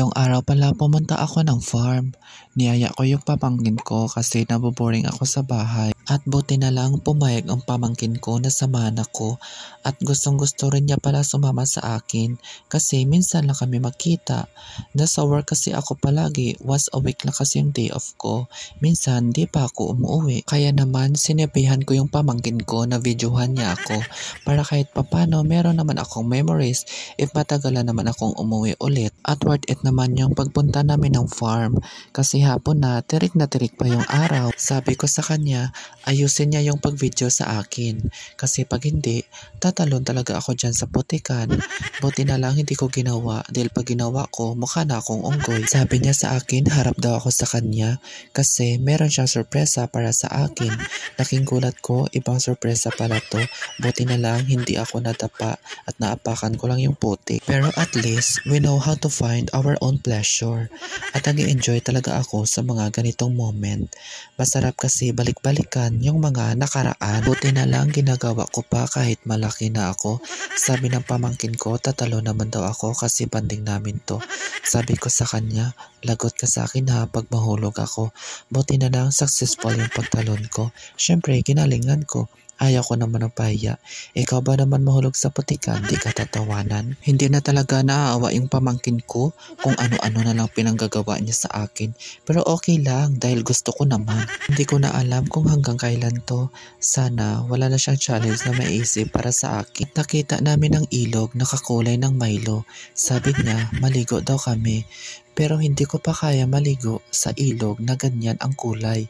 Ngayong araw pala pumunta ako ng farm. Niyaya ko yung pamangkin ko kasi naboboring ako sa bahay. At buti na lang pumayag ang pamangkin ko na samahan ako at gustong gusto rin niya pala sumama sa akin kasi minsan lang kami magkita. Nasa work kasi ako palagi, once a week lang kasi yung day off ko. Minsan di pa ako umuwi. Kaya naman sinabihan ko yung pamangkin ko na videohan niya ako para kahit papano meron naman akong memories if matagalan naman akong umuwi ulit. At worth it naman yung pagpunta namin ng farm kasi hapon na tirik pa yung araw. Sabi ko sa kanya, ayusin niya yung pag-video sa akin kasi pag hindi, tatalon talaga ako dyan sa putikan. Buti na lang hindi ko ginawa dahil pag ginawa ko, mukha na akong unggoy. Sabi niya sa akin, harap daw ako sa kanya kasi meron siyang sorpresa para sa akin. Laking gulat ko, ibang sorpresa pala to. Buti na lang hindi ako nadapa at naapakan ko lang yung putik. Pero at least, we know how to find our own pleasure. At nag-enjoy talaga ako sa mga ganitong moment. Masarap kasi balik-balikan yung mga nakaraan. Buti na lang ginagawa ko pa kahit malaki na ako. Sabi ng pamangkin ko, tatalo naman daw ako kasi banding namin to. Sabi ko sa kanya, lagot ka sa akin ha pag mahulog ako. Buti na lang successful yung pagtalon ko. Syempre, ginalingan ko. Ayaw ko naman ng pahiya. Ikaw ba naman mahulog sa putikan, di ka tatawanan? Hindi na talaga naaawa yung pamangkin ko kung ano-ano na lang pinanggagawa niya sa akin. Pero okay lang dahil gusto ko naman. Hindi ko na alam kung hanggang kailan to. Sana wala na siyang challenge na maiisip para sa akin. Nakita namin ang ilog na kakulay ng Milo. Sabi niya, maligo daw kami. Pero hindi ko pa kaya maligo sa ilog na ganyan ang kulay.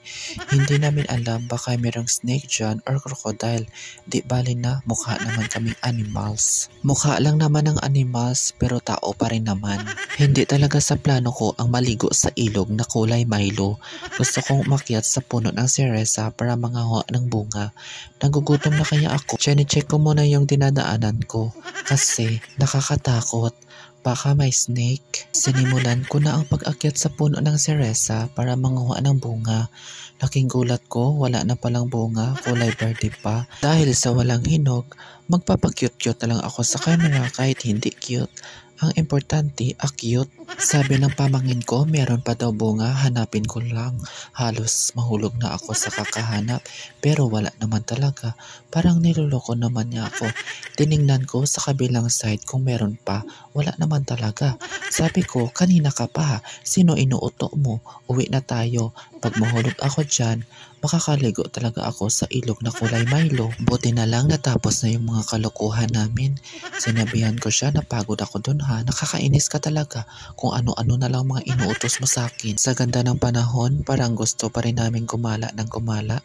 Hindi namin alam baka mayroong snake dyan or crocodile. Di bali na mukha naman kaming animals. Mukha lang naman ng animals pero tao pa rin naman. Hindi talaga sa plano ko ang maligo sa ilog na kulay Milo. Gusto kong umakyat sa puno ng seresa para mangawa ng bunga. Nagugutom na kaya ako. Chine-check ko muna yung dinadaanan ko kasi nakakatakot. Baka may snake. Sinimulan ko na ang pag-akyat sa puno ng seresa para manguha ng bunga. Laking gulat ko, wala na palang bunga, kulay verde pa. Dahil sa walang hinog, magpapakyut-kyut na lang ako sa camera kahit hindi cute. Ang importante, cute. Sabi ng pamangkin ko, meron pa daw bunga, hanapin ko lang. Halos mahulog na ako sa kakahanap, pero wala naman talaga. Parang niloloko naman niya ako. Tiningnan ko sa kabilang side kung meron pa, wala naman talaga. Sabi ko, kanina ka pa, sino inuuto mo? Uwi na tayo. Pag mahulog ako dyan, makakaligo talaga ako sa ilog na kulay Milo. Buti na lang natapos na yung mga kalokohan namin. Sinabihan ko siya, napagod ako dun ha, nakakainis ka talaga kung ano-ano na lang mga inuutos mo sa akin. Sa ganda ng panahon, parang gusto pa rin namin gumala ng gumala.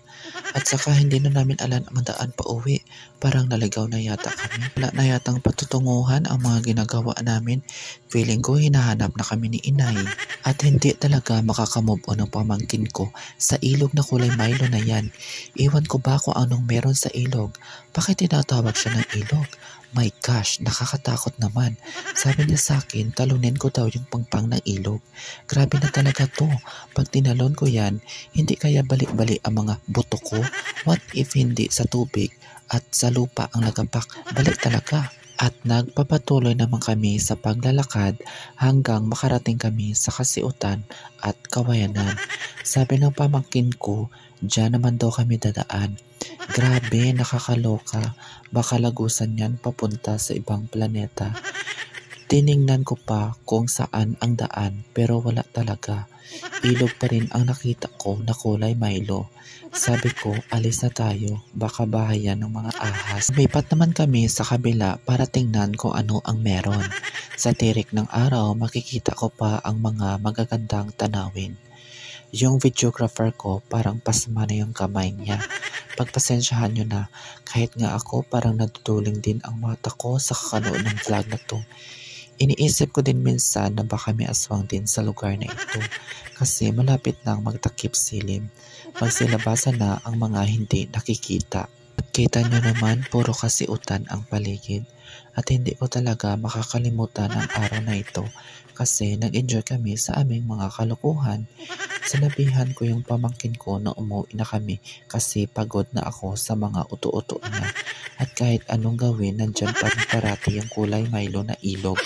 At saka hindi na namin alam ang daan pa uwi. Parang naligaw na yata kami. Wala na yatang patutunguhan ang mga ginagawa namin. Feeling ko hinahanap na kami ni inay. At hindi talaga makakamove on ang pamangkin ko sa ilog na kulay Milo na yan. Iwan ko ba kung anong meron sa ilog? Bakit tinatawag siya ng ilog? My gosh, nakakatakot naman. Sabi niya sa akin, talunin ko daw yung pangpang ng ilog. Grabe na talaga to. Pag tinalon ko yan, hindi kaya balik-balik ang mga buto ko? What if hindi sa tubig at sa lupa ang nagapak? Balik talaga. At nagpapatuloy naman kami sa paglalakad hanggang makarating kami sa kasiutan at kawayanan. Sabi ng pamangkin ko, diyan naman daw kami dadaan. Grabe, nakakaloka. Baka lagusan yan papunta sa ibang planeta. Tiningnan ko pa kung saan ang daan pero wala talaga. Ilog pa rin ang nakita ko na kulay Milo. Sabi ko, alis na tayo, baka bahayan ng mga ahas. Lumipat naman kami sa kabila para tingnan kung ano ang meron. Sa tirik ng araw, makikita ko pa ang mga magagandang tanawin. Yung videographer ko parang pasma na yung kamay niya. Pagpasensyahan nyo na, kahit nga ako parang naduduling din ang mata ko sa kakanood ng vlog na to. Iniisip ko din minsan na baka may aswang din sa lugar na ito kasi malapit nang magtakip silim. Magsilabasan na ang mga hindi nakikita. At kita nyo naman, puro kasiutan ang paligid. At hindi ko talaga makakalimutan ang araw na ito kasi nag-enjoy kami sa aming mga kalokohan. Sinabihan ko yung pamangkin ko na umuwi na kami kasi pagod na ako sa mga uto-uto niya. At kahit anong gawin, nandyan pa rin parati yung kulay Milo na ilog.